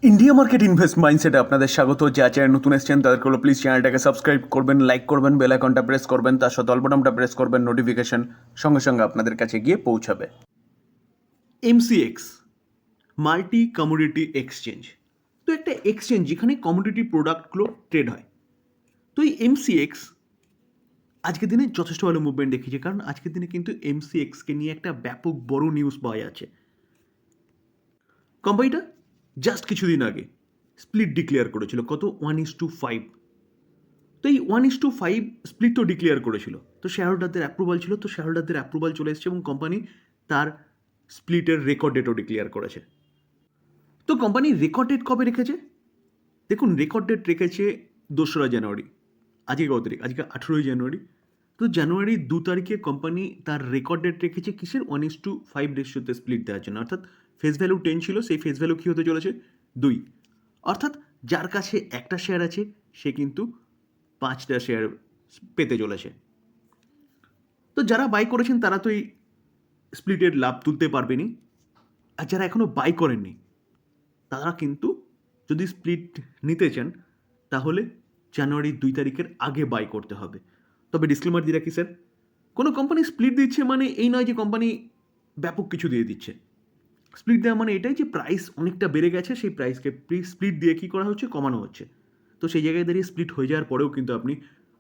India market invest মাইন্ডসেটে আপনাদের স্বাগত। যা চ্যানেল নতুন এসেছেন তাদেরকে হলো প্লিজ চ্যানেলটাকে সাবস্ক্রাইব করবেন, লাইক করবেন, বেল আইকনটা প্রেস করবেন, তার সাথে অল বাটনটা প্রেস করবেন, নোটিফিকেশন সঙ্গে সঙ্গে আপনাদের কাছে গিয়ে পৌঁছাবে। এমসিএক্স মাল্টি কমোডিটি এক্সচেঞ্জ, তো একটা এক্সচেঞ্জ যেখানে কমোডিটি প্রোডাক্টগুলো ট্রেড হয়। তো এই এমসিএক্স আজকের দিনে যথেষ্ট ভালো মুভমেন্ট দেখিয়েছে, কারণ আজকের দিনে কিন্তু এমসিএক্সকে নিয়ে একটা ব্যাপক বড় নিউজ পাওয়া যাচ্ছে। কোম্পানিটা জাস্ট কিছুদিন আগে স্প্লিট ডিক্লেয়ার করেছিল, কত 1:5। তো এই 1:5 স্প্লিট তো ডিক্লেয়ার করেছিল, তো শেয়ার হোল্ডারদের অ্যাপ্রুভাল ছিল, তো শেয়ার হোল্ডারদের অ্যাপ্রুভাল চলে এসেছে এবং কোম্পানি তার স্প্লিটের রেকর্ড ডেটও ডিক্লেয়ার করেছে। তো কোম্পানি রেকর্ড ডেট কবে রেখেছে? দেখুন, রেকর্ড ডেট রেখেছে 2রা জানুয়ারি। আজকে কত তারিখ? আজকে 18ই জানুয়ারি। তো জানুয়ারি 2 তারিখে কোম্পানি তার রেকর্ড ডেট রেখেছে কিসের? 1:5 রেশিওতে স্প্লিট দেওয়ার জন্য। অর্থাৎ ফেস ভ্যালু 10 ছিল, সেই ফেস ভ্যালু কী হতে চলেছে? 2। অর্থাৎ যার কাছে একটা শেয়ার আছে সে কিন্তু 5টা শেয়ার পেতে চলেছে। তো যারা বাই করেছেন তারা তো এই স্প্লিটের লাভ তুলতে পারবেনই, আর যারা এখনও বাই করেননি তারা কিন্তু যদি স্প্লিট নিতে চান তাহলে জানুয়ারি 2 তারিখের আগে বাই করতে হবে। তবে ডিসক্লেমার দিয়ে রাখি স্যার, কোনো কোম্পানি স্প্লিট দিচ্ছে মানে এই নয় যে কোম্পানি ব্যাপক কিছু দিয়ে দিচ্ছে। স্প্লিট দেওয়া মানে এটাই যে প্রাইস অনেকটা বেড়ে গেছে, সেই প্রাইসকে স্প্লিট দিয়ে কী করা হচ্ছে? কমানো হচ্ছে। তো সেই জায়গায় দাঁড়িয়ে স্প্লিট হয়ে যাওয়ার পরেও কিন্তু আপনি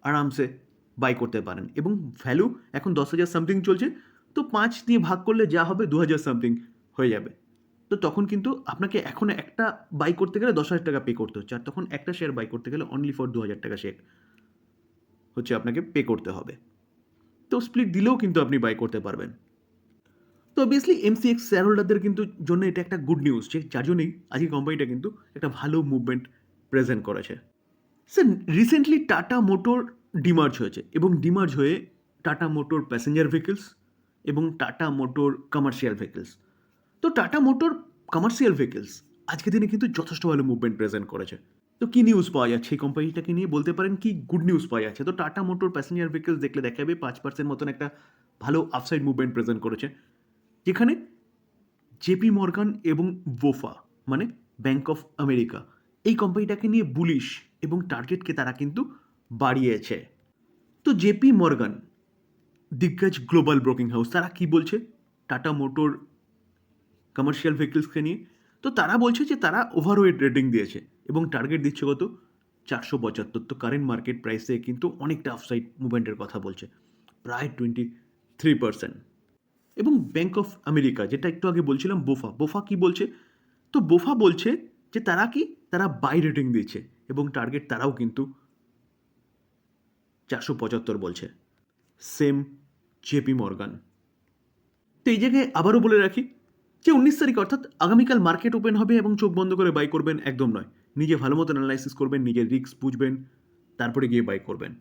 আরামসে বাই করতে পারেন, এবং ভ্যালু এখন 10,000 সামথিং চলছে, তো 5 দিয়ে ভাগ করলে যা হবে 2,000 সামথিং হয়ে যাবে। তো তখন কিন্তু আপনাকে এখন একটা বাই করতে গেলে 10,000 টাকা পে করতে হচ্ছে, আর তখন একটা শেয়ার বাই করতে গেলে অনলি ফর 2,000 টাকা শেয়ার হচ্ছে আপনাকে পে করতে হবে। তো স্প্লিট দিলেও কিন্তু আপনি বাই করতে পারবেন। তো অবভিয়াসলি এমসিএক্স শেয়ার হোল্ডারদের কিন্তু জন্য এটা একটা গুড নিউজ, যে যার জন্যই আজকে কোম্পানিটা কিন্তু একটা ভালো মুভমেন্ট প্রেজেন্ট করেছে। স্যার, রিসেন্টলি টাটা মোটর ডিমার্জ হয়েছে, এবং ডিমার্জ হয়ে টাটা মোটর প্যাসেঞ্জার ভেহিকলস এবং টাটা মোটর কমার্শিয়াল ভেহিকলস। তো টাটা মোটর কমার্শিয়াল ভেহিকলস আজকের দিনে কিন্তু যথেষ্ট ভালো মুভমেন্ট প্রেজেন্ট করেছে। তো কী নিউজ পাওয়া যাচ্ছে এই কোম্পানিটাকে নিয়ে? বলতে পারেন কি গুড নিউজ পাওয়া যাচ্ছে। তো টাটা মোটর প্যাসেঞ্জার ভেহিকলস দেখলে দেখা যাবে 5% মতন একটা ভালো আপসাইড মুভমেন্ট প্রেজেন্ট করেছে, যেখানে জেপি মর্গান এবং বোফা মানে ব্যাংক অফ আমেরিকা এই কোম্পানিটাকে নিয়ে বুলিশ, এবং টার্গেটকে তারা কিন্তু বাড়িয়েছে। তো জেপি মর্গান দিগ্গজ গ্লোবাল ব্রোকিং হাউস, তারা কি বলছে টাটা মোটর কমার্শিয়াল ভেহিকলসকে নিয়ে? তো তারা বলছে যে তারা ওভারওয়েট রেটিং দিয়েছে এবং টার্গেট দিচ্ছে কত? 475। তো কারেন্ট মার্কেট প্রাইসে কিন্তু অনেকটা আপসাইড মুভমেন্টের কথা বলছে, প্রায় 23%। এবং ব্যাংক অফ আমেরিকা, যেটা একটু আগে বলছিলাম, বোফা কি বলছে? তো বোফা বলছে যে তারা বাই রেটিং দিচ্ছে এবং টার্গেট তারাও কিন্তু 475 বলছে। Same JP Morgan. তো এই জায়গায় আবারও বলে রাখি যে 19 তারিখ অর্থাৎ আগামীকাল মার্কেট ওপেন হবে এবং চোখ বন্ধ করে বাই করবেন একদম নয়। নিজে ভালো মতো অ্যানালাইসিস করবেন, নিজের রিস্ক বুঝবেন, তারপরে গিয়ে বাই করবেন।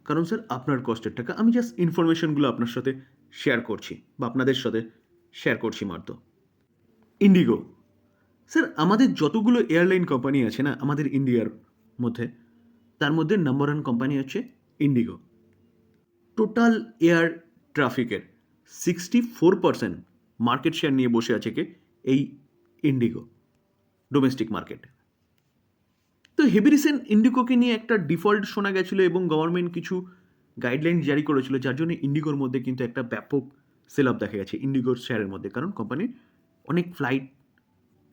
কারণ স্যার আপনার কষ্টের টাকা, আমি জাস্ট ইনফরমেশনগুলো আপনার সাথে শেয়ার করছি বা আপনাদের সাথে শেয়ার করছি মাত্র। ইন্ডিগো, স্যার আমাদের যতগুলো এয়ারলাইন কোম্পানি আছে না আমাদের ইন্ডিয়ার মধ্যে, তার মধ্যে নাম্বার 1 কোম্পানি হচ্ছে ইন্ডিগো। টোটাল এয়ার ট্রাফিকের 64% মার্কেট শেয়ার নিয়ে বসে আছে কে? এই ইন্ডিগো ডোমেস্টিক মার্কেট। তো হেভি রিসেন্ট ইন্ডিগোকে নিয়ে একটা ডিফল্ট শোনা গেছিলো এবং গভর্নমেন্ট কিছু গাইডলাইন জারি করেছিল, যার জন্য ইন্ডিগোর মধ্যে কিন্তু একটা ব্যাপক সেল আপ দেখা গেছে ইন্ডিগোর শেয়ারের মধ্যে, কারণ কোম্পানির অনেক ফ্লাইট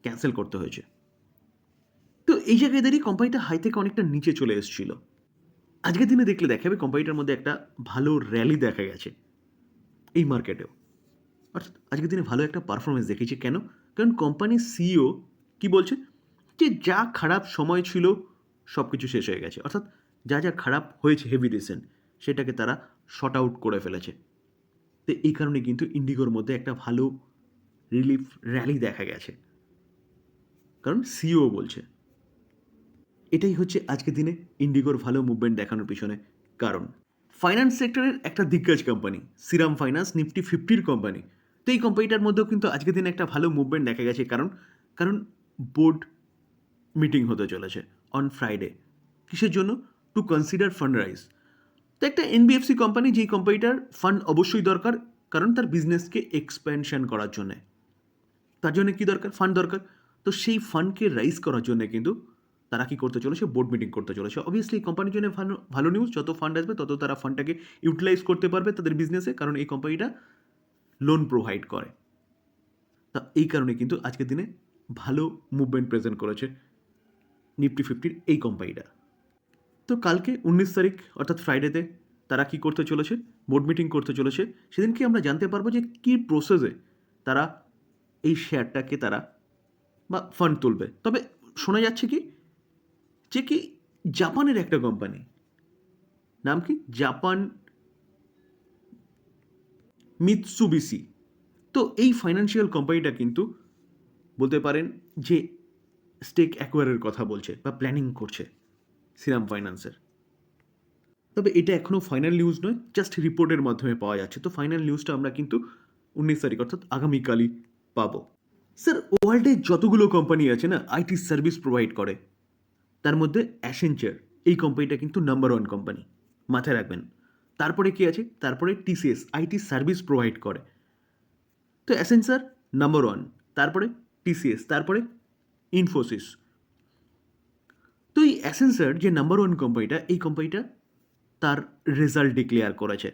ক্যান্সেল করতে হয়েছে। তো এই জায়গায় দাঁড়িয়ে কোম্পানিটা হাই থেকে অনেকটা নিচে চলে এসেছিল। আজকের দিনে দেখলে দেখা যাবে কোম্পানিটার মধ্যে একটা ভালো র্যালি দেখা গেছে এই মার্কেটেও। অর্থাৎ আজকের দিনে ভালো একটা পারফরমেন্স দেখেছি। কেন? কারণ কোম্পানির সিইও কি বলছে যে যা খারাপ সময় ছিল সব কিছু শেষ হয়ে গেছে, অর্থাৎ যা যা খারাপ হয়েছে হেভি রিসেন্ট সেটাকে তারা শর্ট আউট করে ফেলেছে। তো এই কারণে কিন্তু ইন্ডিগোর মধ্যে একটা ভালো রিলিফ র্যালি দেখা গেছে, কারণ সিইও বলছে। এটাই হচ্ছে আজকের দিনে ইন্ডিগোর ভালো মুভমেন্ট দেখানোর পিছনে কারণ। ফাইন্যান্স সেক্টরের একটা দিগ্গজ company Shriram finance, Nifty 50 company. তো এই কোম্পানিটার মধ্যেও কিন্তু আজকের দিনে একটা ভালো মুভমেন্ট দেখা গেছে, কারণ বোর্ড মিটিং হতে চলেছে অন ফ্রাইডে। কিসের জন্য? Two consider fund rise. তো একটা এনবিএফসি কোম্পানি, যেই কোম্পানিটার ফান্ড অবশ্যই দরকার, কারণ তার বিজনেসকে এক্সপ্যানশন করার জন্যে। তার জন্য কী দরকার? ফান্ড দরকার। তো সেই ফান্ডকে রাইজ করার জন্য কিন্তু তারা কি করতে চলেছে, বোর্ড মিটিং করতে চলেছে। অবভিয়াসলি কোম্পানির জন্য ভালো ভালো নিউজ, যত ফান্ড আসবে তত তারা ফান্ডটাকে ইউটিলাইজ করতে পারবে তাদের বিজনেসে, কারণ এই কোম্পানিটা লোন প্রোভাইড করে। তা এই কারণে কিন্তু আজকের দিনে ভালো মুভমেন্ট প্রেজেন্ট করেছে নিফটি 50 এই কোম্পানিটা। তো কালকে 19 তারিখ অর্থাৎ ফ্রাইডেতে তারা কি করতে চলেছে, বোর্ড মিটিং করতে চলেছে। সেদিনকে আমরা জানতে পারবো যে কী প্রসেসে তারা এই শেয়ারটাকে তারা বা ফান্ড তুলবে। তবে শোনা যাচ্ছে কি যে কি জাপানের একটা কোম্পানি, নাম কি, জাপান মিৎসুবিশি। তো এই ফাইন্যান্সিয়াল কোম্পানিটা কিন্তু বলতে পারেন যে স্টেক অ্যাকোয়ারের কথা বলছে বা প্ল্যানিং করছে শ্রীরাম ফাইন্যান্সের। তবে এটা এখনও ফাইনাল নিউজ নয়, জাস্ট রিপোর্টের মাধ্যমে পাওয়া যাচ্ছে। তো ফাইনাল নিউজটা আমরা কিন্তু 19 তারিখ অর্থাৎ আগামীকালই পাবো। স্যার, ওয়ার্ল্ডে যতগুলো কোম্পানি আছে না আইটি সার্ভিস প্রোভাইড করে, তার মধ্যে অ্যাসেঞ্চার এই কোম্পানিটা কিন্তু নাম্বার 1 কোম্পানি, মাথায় রাখবেন। তারপরে কি আছে, তারপরে টিসিএস আইটি সার্ভিস প্রোভাইড করে। তো অ্যাসেঞ্চার নাম্বার 1, তারপরে টিসিএস, তারপরে ইনফোসিস। তো এই অ্যাসেঞ্চার যে নাম্বার 1 কোম্পানিটা, এই কোম্পানিটা তার রেজাল্ট ডিক্লেয়ার করেছে।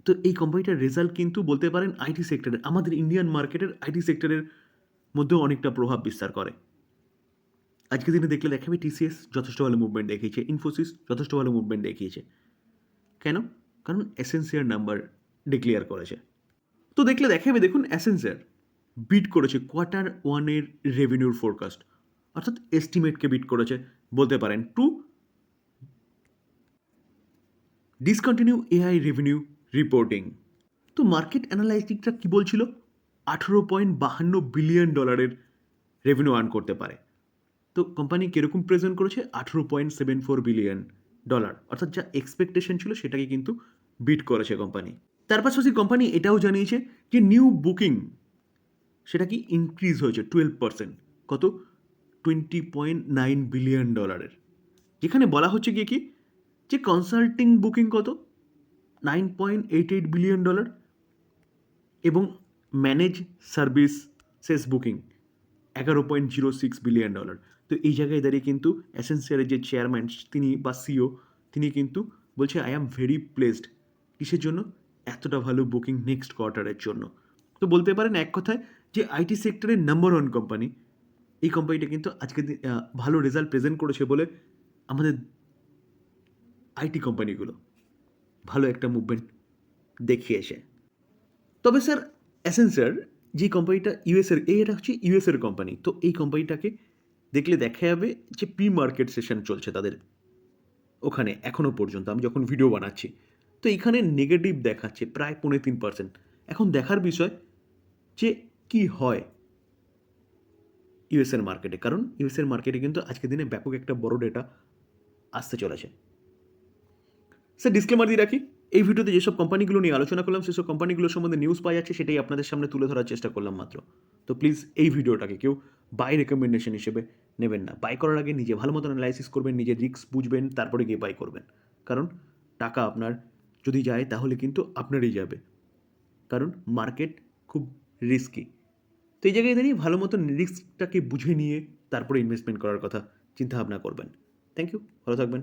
তো এই কোম্পানিটার রেজাল্ট কিন্তু বলতে পারেন আইটি সেক্টরের, আমাদের ইন্ডিয়ান মার্কেটের আইটি সেক্টরের মধ্যেও অনেকটা প্রভাব বিস্তার করে। আজকের দিনে দেখলে দেখাবে টিসিএস যথেষ্ট ভালো মুভমেন্ট দেখিয়েছে, ইনফোসিস যথেষ্ট ভালো মুভমেন্ট দেখিয়েছে। কেন? কারণ অ্যাসেন্সিয়ার নাম্বার ডিক্লেয়ার করেছে। তো দেখলে দেখাবে, দেখুন অ্যাসেন্সিয়ার বিট করেছে Q1 রেভিনিউর ফোরকাস্ট, অর্থাৎ এস্টিমেটকে বিট করেছে বলতে পারেন to discontinue AI revenue reporting. তো মার্কেট অ্যানালাইটিকটা কী বলছিল, $18.52 বিলিয়ন রেভিনিউ আর্ন করতে পারে। তো কোম্পানি কীরকম প্রেজেন্ট করেছে, $18.74 বিলিয়ন, অর্থাৎ যা এক্সপেকটেশন ছিল সেটাকে কিন্তু বিট করেছে কোম্পানি। তার পাশাপাশি কোম্পানি এটাও জানিয়েছে যে নিউ বুকিং সেটা কি ইনক্রিজ হয়েছে 12%, কত, $20.9 বিলিয়ন, যেখানে বলা হচ্ছে গিয়ে কি যে কনসাল্টিং বুকিং কত, $9.88 বিলিয়ন এবং ম্যানেজ সার্ভিসেস বুকিং $11.06 বিলিয়ন। তো এই জায়গায় দাঁড়িয়ে কিন্তু অ্যাসেন্সিয়ারের যে চেয়ারম্যান তিনি বা সিও তিনি কিন্তু বলছে আই অ্যাম ভেরি প্লেসড, কিসের জন্য, এতটা ভালো বুকিং নেক্সট কোয়ার্টারের জন্য। তো বলতে পারেন এক কথায় যে আইটি সেক্টরের নাম্বার 1 কোম্পানি, এই কোম্পানিটা কিন্তু আজকে ভালো রেজাল্ট প্রেজেন্ট করেছে বলে আমাদের আইটি কোম্পানিগুলো ভালো একটা মুভমেন্ট দেখিয়েছে। তবে স্যার অ্যাসেন্সিয়ার যে কোম্পানিটা ইউএসের, এটা হচ্ছে ইউএসের কোম্পানি। তো এই কোম্পানিটাকে দেখলে দেখা যাবে যে প্রি মার্কেট সেশন চলছে তাদের ওখানে এখনও পর্যন্ত, আমি যখন ভিডিও বানাচ্ছি। তো এইখানে নেগেটিভ দেখাচ্ছে প্রায় 3.5%। এখন দেখার বিষয় যে কি হয় ইউএসের মার্কেটে, কারণ ইউএসের মার্কেটে কিন্তু আজকের দিনে ব্যাপক একটা বড় ডেটা আসতে চলেছে। স্যার ডিসক্লেমার দিয়ে রাখি, এই ভিডিওতে যেসব কোম্পানিগুলো নিয়ে আলোচনা করলাম সেসব কোম্পানিগুলোর সম্বন্ধে নিউজ পাওয়া যাচ্ছে, সেটাই আপনাদের সামনে তুলে ধরার চেষ্টা করলাম মাত্র। তো প্লিজ এই ভিডিওটাকে কেউ বাই রেকমেন্ডেশন হিসেবে নেবেন না। বাই করার আগে নিজে ভালো মতন অ্যানালাইসিস করবেন, নিজের রিস্ক বুঝবেন, তারপরে গিয়ে বাই করবেন। কারণ টাকা আপনার যদি যায় তাহলে কিন্তু আপনারই যাবে, কারণ মার্কেট খুব রিস্কি। তো এই জায়গায় দাঁড়িয়ে ভালো মতন রিস্কটাকে বুঝে নিয়ে তারপরে ইনভেস্টমেন্ট করার কথা চিন্তাভাবনা করবেন। থ্যাংক ইউ, ভালো থাকবেন।